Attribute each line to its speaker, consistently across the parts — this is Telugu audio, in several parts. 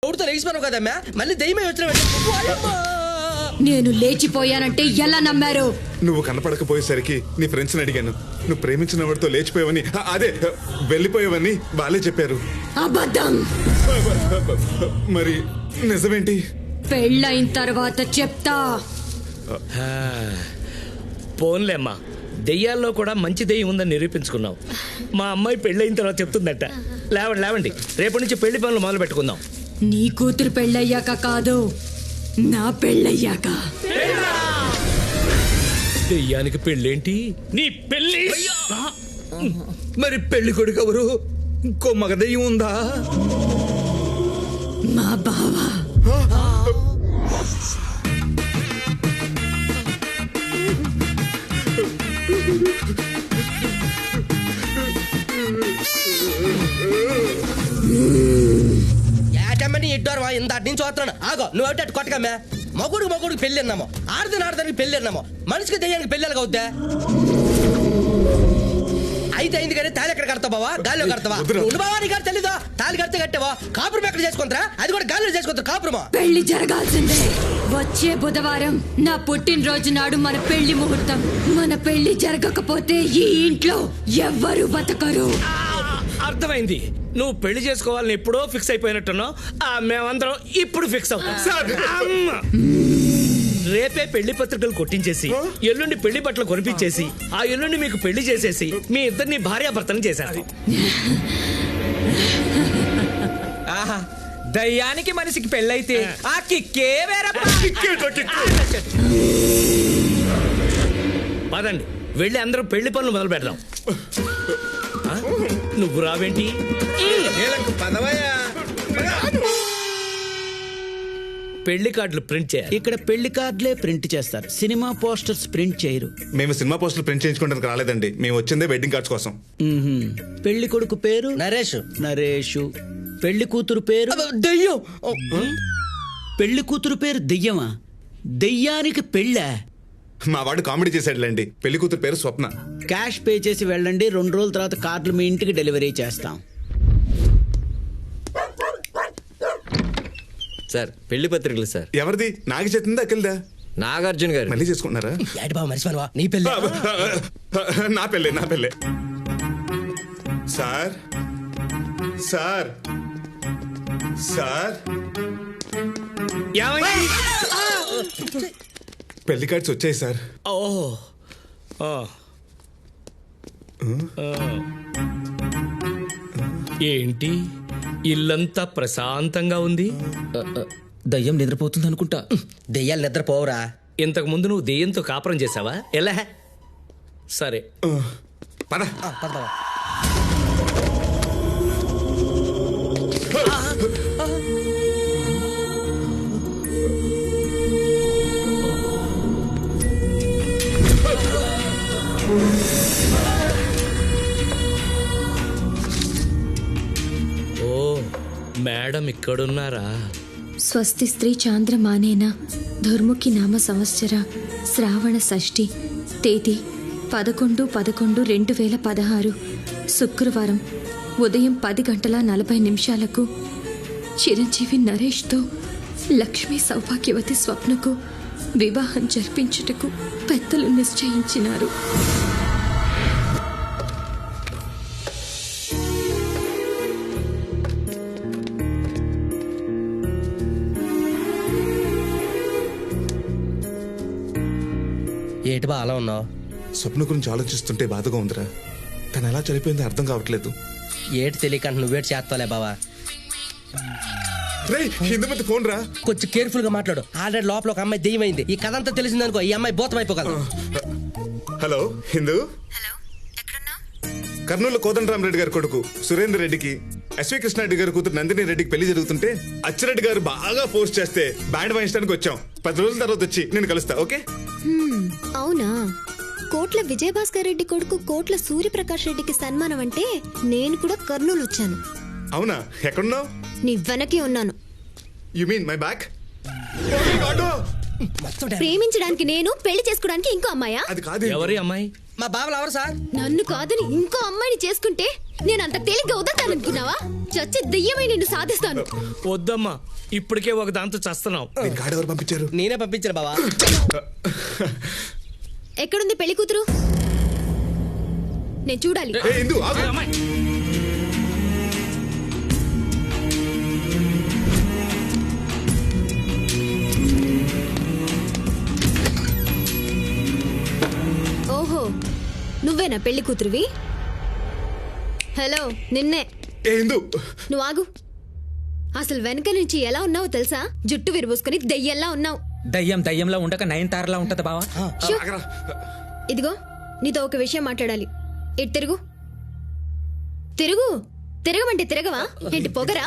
Speaker 1: ఎవరితో లేచిపోయావు కదమ్మా, మళ్ళీ దయ్యమే వచ్చిన.
Speaker 2: నేను లేచిపోయానంటే ఎలా నమ్మారు?
Speaker 3: నువ్వు కనపడకపోయేసరికి నీ ఫ్రెండ్స్ని అడిగాను. నువ్వు ప్రేమించిన వాడితో లేచిపోయావని, అదే వెళ్ళిపోయావని వాళ్ళే చెప్పారు.
Speaker 2: అబద్ధం.
Speaker 3: మరి నిజమేంటి?
Speaker 2: పెళ్ళైన తర్వాత చెప్తా.
Speaker 4: పోన్లేమ్మా, దెయ్యాల్లో కూడా మంచి దెయ్యం ఉందని నిరూపించుకున్నావు. మా అమ్మాయి పెళ్ళైన తర్వాత చెప్తుందట. లేవండి లేవండి, రేపటి నుంచి పెళ్లి పనులు మొదలు పెట్టుకుందాం.
Speaker 2: నీ కూతురు పెళ్ళయ్యాక కాదు, నా పెళ్ళయ్యాక.
Speaker 4: దెయ్యానికి పెళ్ళేంటి? నీ పెళ్ళి.
Speaker 1: మరి పెళ్లి కొడుకు ఎవరు? ఇంకో మగ దయ్యం ఉందా?
Speaker 2: మా బావా.
Speaker 1: ఏటమ్మని ఇడ్డారు ఇంత నుంచి వస్తున్నాను. ఆగో, నువ్వు ఒకటి కొట్టకమ్మే. మగుడికి పెళ్లి అన్నామో, ఆడదానికి పెళ్లి అన్నామో, మనిషికి దయ్యానికి పెళ్ళి అవుద్దా? అయితే అయింది కానీ తాళి ఎక్కడ కడతావు బావా? గాల్లో కడతావా? ఉండు బావా, నీ గారు తెలీదా? తాళి కడితే కట్టావా? కాపురం ఎక్కడ చేసుకుంటారా? అది కూడా గాల్లో చేసుకుంటారు కాపురమా?
Speaker 2: పెళ్లి జరగాల్సిందే. వచ్చే బుధవారం నా పుట్టినరోజు నాడు మన పెళ్లి ముహూర్తం. మన పెళ్లి జరగకపోతే ఈ ఇంట్లో ఎవ్వరు బతకరు.
Speaker 4: అర్థమైంది. నువ్వు పెళ్లి చేసుకోవాలని ఎప్పుడో ఫిక్స్ అయిపోయినట్టున్నావు. మేమందరం ఇప్పుడు ఫిక్స్ అవుతాం. రేపే పెళ్లి పత్రికలు కొట్టించేసి, ఎల్లుండి పెళ్లి బట్టలు కొనిపించేసి, ఆ ఎల్లుండి మీకు పెళ్లి చేసేసి మీ ఇద్దరిని భార్యాభర్తలు చేశారు.
Speaker 5: ఆహా, దయ్యానికి మనిషికి పెళ్ళైతే ఆ కిక్కే వేరే.
Speaker 4: పదండి, వెళ్ళి అందరూ పెళ్లి పనులు మొదలు పెడదాం. నువ్వు రావేంటి? పెళ్లి కార్డులు ప్రింట్ చేయాలి.
Speaker 6: ఇక్కడ పెళ్లి కార్డులే ప్రింట్ చేస్తారు, సినిమా పోస్టర్స్ ప్రింట్ చేయరు.
Speaker 3: మేము సినిమా పోస్టులు ప్రింట్ చేయించుకోవడానికి రాలేదండి. మేము వచ్చిందే వెడ్డింగ్ కార్డ్స్ కోసం.
Speaker 6: పెళ్లి కొడుకు పేరు
Speaker 1: నరేష్.
Speaker 6: నరేషు. పెళ్లి కూతురు పేరు
Speaker 1: దయ్యం.
Speaker 6: పెళ్లి కూతురు పేరు దెయ్యమా? దెయ్యానికి పెళ్ళా?
Speaker 3: మా వాడు కామెడీ చేశాడులేండి. పెళ్లి కూతురు పేరు స్వప్న.
Speaker 6: క్యాష్ పే చేసి వెళ్ళండి, 2 రోజుల తర్వాత కార్డులు మీ ఇంటికి డెలివరీ చేస్తాం.
Speaker 5: సార్, పెళ్లి పత్రికలు సార్.
Speaker 3: ఎవరిది? నాగి చేతుందా అఖిల్దా?
Speaker 5: నాగార్జున గారు.
Speaker 3: మళ్ళీ చేసుకుంటున్నారా?
Speaker 1: ఏటి బావ మర్చిపోయావా? నీ పెళ్లి.
Speaker 3: నా పెళ్ళే. సార్ సార్ సార్, పెళ్లి కార్డ్స్ వచ్చాయి సార్.
Speaker 4: ఏంటి ఇల్లంతా ప్రశాంతంగా ఉంది?
Speaker 5: దయ్యం నిద్రపోతుంది అనుకుంటా.
Speaker 1: దెయ్యాలు నిద్రపోవరా?
Speaker 4: ఇంతకు ముందు నువ్వు దెయ్యంతో కాపురం చేసావా? ఎలా? సరే
Speaker 3: పద.
Speaker 4: ఓ, మేడం ఇక్కడున్నారా?
Speaker 7: స్వస్తి స్త్రీ చాంద్రమానేన దుర్ముఖి నామ సంవత్సర శ్రావణ షష్ఠి తేదీ 11/11/2016 శుక్రవారం ఉదయం 10:40 చిరంజీవి నరేష్తో లక్ష్మీ సౌభాగ్యవతి స్వప్నకు వివాహం జరిపించుటకు పెద్దలు నిశ్చయించినారు.
Speaker 1: ఏటి బా అలా ఉన్నావు?
Speaker 3: స్వప్న గురించి ఆలోచిస్తుంటే బాధగా ఉందిరా. తను ఎలా చనిపోయిందో అర్థం కావట్లేదు.
Speaker 1: ఏటి తెలియక నువ్వేటి చేస్తావులే బావా.
Speaker 3: హిందూ ఫోన్ రా.
Speaker 1: కొంచెం కేర్ఫుల్ గా మాట్లాడు. ఆల్రెడీ లోపల ఒక అమ్మాయి దెయ్యమైంది. ఈ కథ అంతా తెలిసిందనుకో, ఈ అమ్మాయి భూతం అయిపోగలదు.
Speaker 3: హలో హిందూ. కర్నూలు కోదండరామరెడ్డి గారి కొడుకు సురేందర్ రెడ్డికి ఎస్వి కృష్ణారెడ్డి గారి కూతురు నందిని రెడ్డికి పెళ్లి జరుగుతుంటే అచ్చిరెడ్డి గారు బాగా ఫోర్స్ చేస్తే బ్యాండ్ వాయించడానికి వచ్చాం. 10 రోజుల తర్వాత వచ్చి నేను కలుస్తా. ఓకే?
Speaker 8: అవునా? కోట్ల విజయభాస్కర్ రెడ్డి కొడుకు కోట్ల సూర్యప్రకాష్ రెడ్డికి సన్మానం అంటే నేను కూడా కర్నూలు వచ్చాను.
Speaker 3: అవునా? ఎక్కడున్నావు?
Speaker 8: నీ వెనకే ఉన్నాను.
Speaker 3: You mean my back?
Speaker 8: ప్రేమించడానికి నేను, పెళ్లి చేసుకోవడానికి ఇంకో అమ్మాయా?
Speaker 3: అది కాదు.
Speaker 4: ఎవరి అమ్మాయి?
Speaker 1: మా బావలు ఎవరు సార్?
Speaker 8: నన్ను కాదని ఇంకో అమ్మాయిని చేసుకుంటే నేను అంత తేలిగ్గా వదలనుకున్నావా? చచ్చి దెయ్యమై నిన్ను సాధిస్తాను.
Speaker 4: వద్దమ్మా, ఇప్పటికే ఒక దాంతో చస్తున్నావు.
Speaker 3: ఎవరు పంపించారు?
Speaker 1: నేనే పంపించిన బావా.
Speaker 8: ఎక్కడుంది పెళ్లి కూతురు? నేను చూడాలి.
Speaker 3: ఇందు ఆగు.
Speaker 8: ఓహో, నువ్వేనా పెళ్లి కూతురువి? హలో, నిన్నే.
Speaker 3: ఇందు
Speaker 8: నువ్వు ఆగు. అసలు వెనక నుంచి ఎలా ఉన్నావో తెలుసా? జుట్టు విరుబూసుకుని దెయ్యంలా ఉన్నావు.
Speaker 5: దయ్యంలా ఉండక 9 తారలా ఉంటది బావా.
Speaker 8: షూ. ఇదిగో, నీతో ఒక విషయం మాట్లాడాలి. ఇటు తిరుగు. తిరుగు. తిరగమంటే తిరగవా ఏంటి? పొగరా?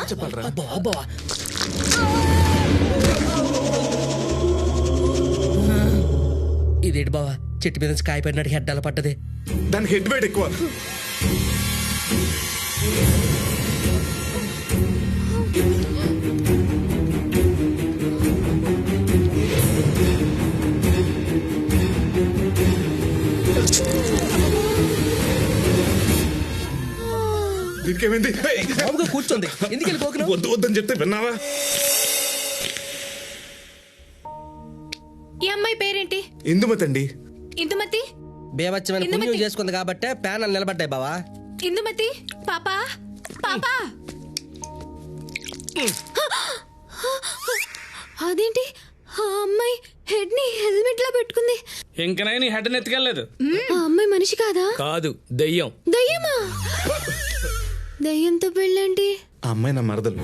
Speaker 1: ఇదేంటి బావా, చెట్టు మీద నుంచి కాయ పడినట్టు హెడ్ అలా పడ్డది.
Speaker 3: దానికి హెడ్ వెయిట్ ఎక్కువ. దీనికి ఏమైంది?
Speaker 1: బాబుగా కూర్చోంది, ఎందుకు వెళ్ళిపోకును?
Speaker 3: వద్దు వద్దని చెప్తే విన్నావా?
Speaker 2: ఈ అమ్మాయి పేరేంటి?
Speaker 3: ఇందుమతి అండి.
Speaker 2: ఇందుమతి.
Speaker 1: బేవచ్చమైన పుణ్యం చేసుకుంది కాబట్టి ప్యానల్ నిలబడ్డాయి బావా.
Speaker 2: ఇందుమతి పాపా, పాపా.
Speaker 8: అదేంటి ఆ అమ్మాయి హెడ్ ని హెల్మెట్ లా పెట్టుకుంది?
Speaker 4: ఇంకనై నీ హెడ్ ఎత్తుకెళ్ళలేదు.
Speaker 8: ఆ అమ్మాయి మనిషి కాదా?
Speaker 4: కాదు, దెయ్యం.
Speaker 8: దయ్యమా? దయ్యంతో పెళ్ళండి?
Speaker 3: ఆ అమ్మాయి నా మరదలు.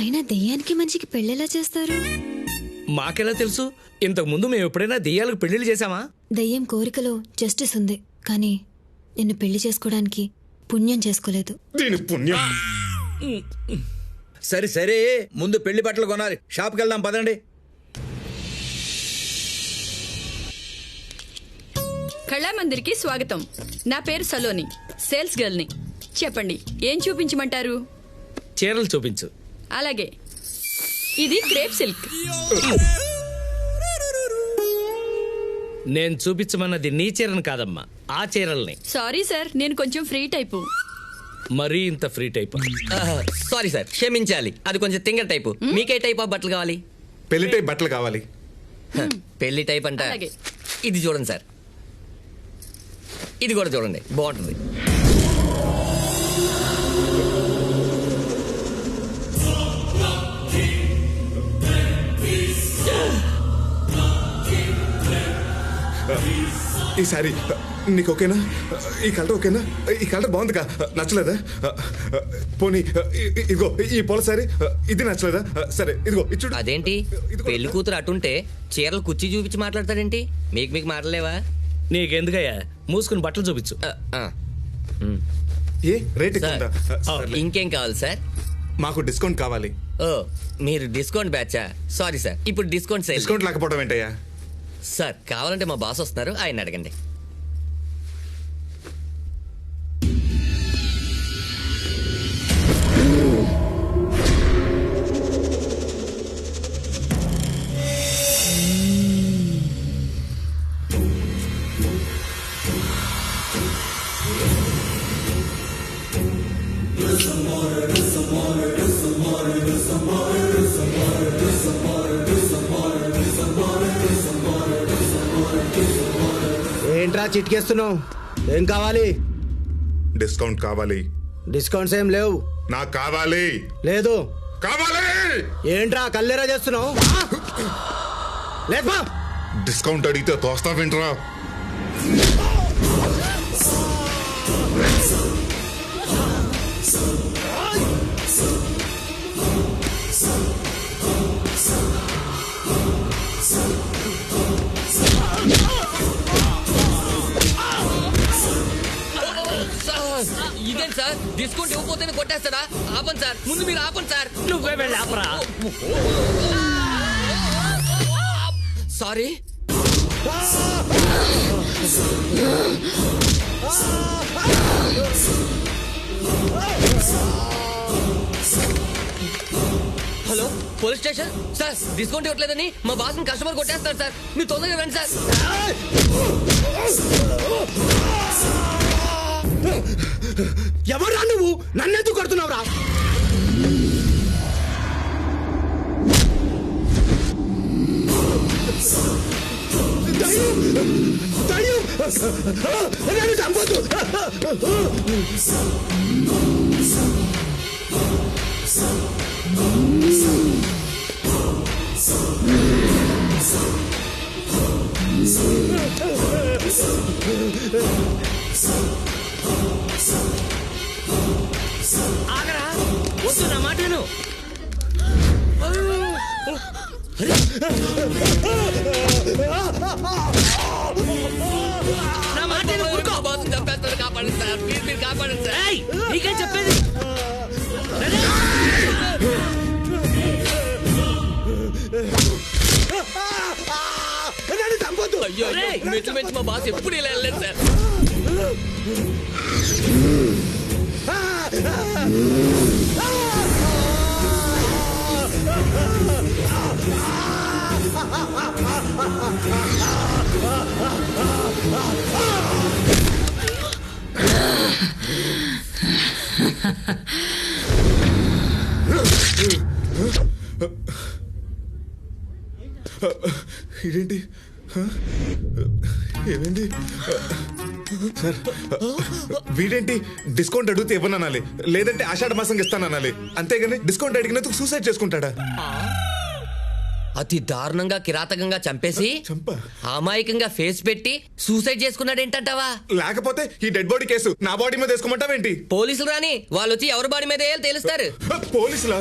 Speaker 8: అయినా దయ్యానికి మనిషికి పెళ్ళెలా చేస్తారు?
Speaker 4: మాకెలా తెలుసు? ఇంతకు ముందు మేము ఎప్పుడైనా దెయ్యాలకు పెళ్లిళ్ళు చేశామా?
Speaker 8: దయ్యం కోరికలో జస్టిస్ ఉంది, కానీ నిన్ను పెళ్లి చేసుకోవడానికి పుణ్యం చేసుకోలేదు.
Speaker 3: దీని పుణ్యం.
Speaker 9: సరే సరే, ముందు పెళ్లి బట్టలు కొనాలి. షాప్కి వెళ్దాం పదండి.
Speaker 2: కళామందిర్కి స్వాగతం. నా పేరు సలోని, సేల్స్ గర్ల్ని. చెప్పండి, ఏం చూపించమంటారు?
Speaker 4: చీరలు చూపించు.
Speaker 2: అలాగే, ఇది క్రేప్ సిల్క్.
Speaker 4: నేను చూపించమన్నది నీ చీరను కాదమ్మా, ఆ చీరల్ని.
Speaker 2: సారీ సార్, నేను కొంచెం ఫ్రీ టైపు.
Speaker 4: మరీ ఇంత ఫ్రీ టైప్?
Speaker 5: సారీ సార్, క్షమించాలి. అది కొంచెం తింగ టైపు. మీకే టైప్ ఆఫ్ బట్టలు కావాలి?
Speaker 3: పెళ్లి టైప్ బట్టలు కావాలి.
Speaker 5: పెళ్లి టైప్ అంట.
Speaker 2: అలాగే.
Speaker 5: ఇది చూడండి సార్, ఇది కూడా చూడండి, బాగుంటుంది.
Speaker 3: ఈ సారీ నీకు ఓకేనా? ఈ కలర్ ఓకేనా? ఈ కలర్ బాగుందిగా? నచ్చలేదా? పోనీ ఇదిగో ఈ పొల సారీ, ఇది నచ్చలేదా? సరే ఇదిగో ఇచ్చుడు.
Speaker 5: అదేంటి పెళ్లి కూతురు అటుంటే చీరలు కుర్చీ చూపించి మాట్లాడతాడేంటి? మీకు మాట్లాడలేవా?
Speaker 4: నీకెందుకయ్యా, మూసుకుని బట్టలు చూపించు.
Speaker 3: ఏ రేట్ ఎక్కువ
Speaker 5: సార్,
Speaker 3: ఉందా?
Speaker 5: ఇంకేం కావాలి సార్?
Speaker 3: మాకు డిస్కౌంట్ కావాలి.
Speaker 5: ఓ, మీరు డిస్కౌంట్ బ్యాచా? సారీ సార్, ఇప్పుడు డిస్కౌంట్ సేల్.
Speaker 3: డిస్కౌంట్ లేకపోవడం ఏంటయ్యా?
Speaker 5: సార్, కావాలంటే మా బాస్ వస్తున్నారు, ఆయన అడగండి.
Speaker 6: ఏంట్రా చిట్కేస్తున్నావు? ఏం కావాలి?
Speaker 3: డిస్కౌంట్ కావాలి.
Speaker 6: డిస్కౌంట్స్ ఏం లేవు.
Speaker 3: నాకు కావాలి.
Speaker 6: లేదు.
Speaker 3: కావాలి.
Speaker 6: ఏంట్రా కల్లేరా చేస్తున్నావు? లేపా.
Speaker 3: డిస్కౌంట్ అడిగితే తోస్తావేంట్రా?
Speaker 5: ఇదేంటి సార్, డిస్కౌంట్ ఇవ్వకపోతేనే కొట్టేస్తారా? ఆపండి సార్, ముందు మీరు ఆపండి సార్.
Speaker 4: నువ్వే వెళ్ళి ఆపరా.
Speaker 5: Sorry. Hello police station sir discount ఇవ్వట్లేదని మా బాస్ కస్టమర్ కొట్టేస్తారు సార్ మీరు తొందరగా రండి సార్.
Speaker 1: ఎవరా నువ్వు నన్నెందుకు కొడుతున్నావురా? నన్ను చంపొద్దు.
Speaker 4: ఆగరా వద్దు నా మాటను. నా మాటను ఊరుకో.
Speaker 5: మా బాస్ చంపేస్తారు కాపాడండి సార్ ప్లీజ్ మీరు కాపాడండి సార్.
Speaker 4: ఏయ్, నీకేం చెప్పేది?
Speaker 1: నన్ను చంపొద్దు.
Speaker 5: అయ్యో మెట్లు మెచ్చి మా బాస్ ఎప్పుడు ఇలా వెళ్ళలేదు సార్.
Speaker 3: ఇదేంటి ఏమైంది సార్? వీడేంటి డిస్కౌంట్ అడిగితే ఇవ్వననాలి, లేదంటే ఆషాఢ మాసంగా ఇస్తాననాలి, అంతేగాని డిస్కౌంట్ అడిగినందుకు సూసైడ్ చేసుకుంటాడా?
Speaker 5: అతి దారుణంగా కిరాతకంగా చంపేసి
Speaker 3: చంపా?
Speaker 5: అమాయకంగా ఫేస్ పెట్టి సూసైడ్ చేసుకున్నాడు ఏంటంటావా?
Speaker 3: లేకపోతే ఈ డెడ్ బాడీ కేసు నా బాడీ మీద వేసుకోమంటావేంటి?
Speaker 5: పోలీసులు రాని వాళ్ళు వచ్చి ఎవరి బాడీ మీద వేయాలో తెలుస్తారు.
Speaker 3: పోలీసులా?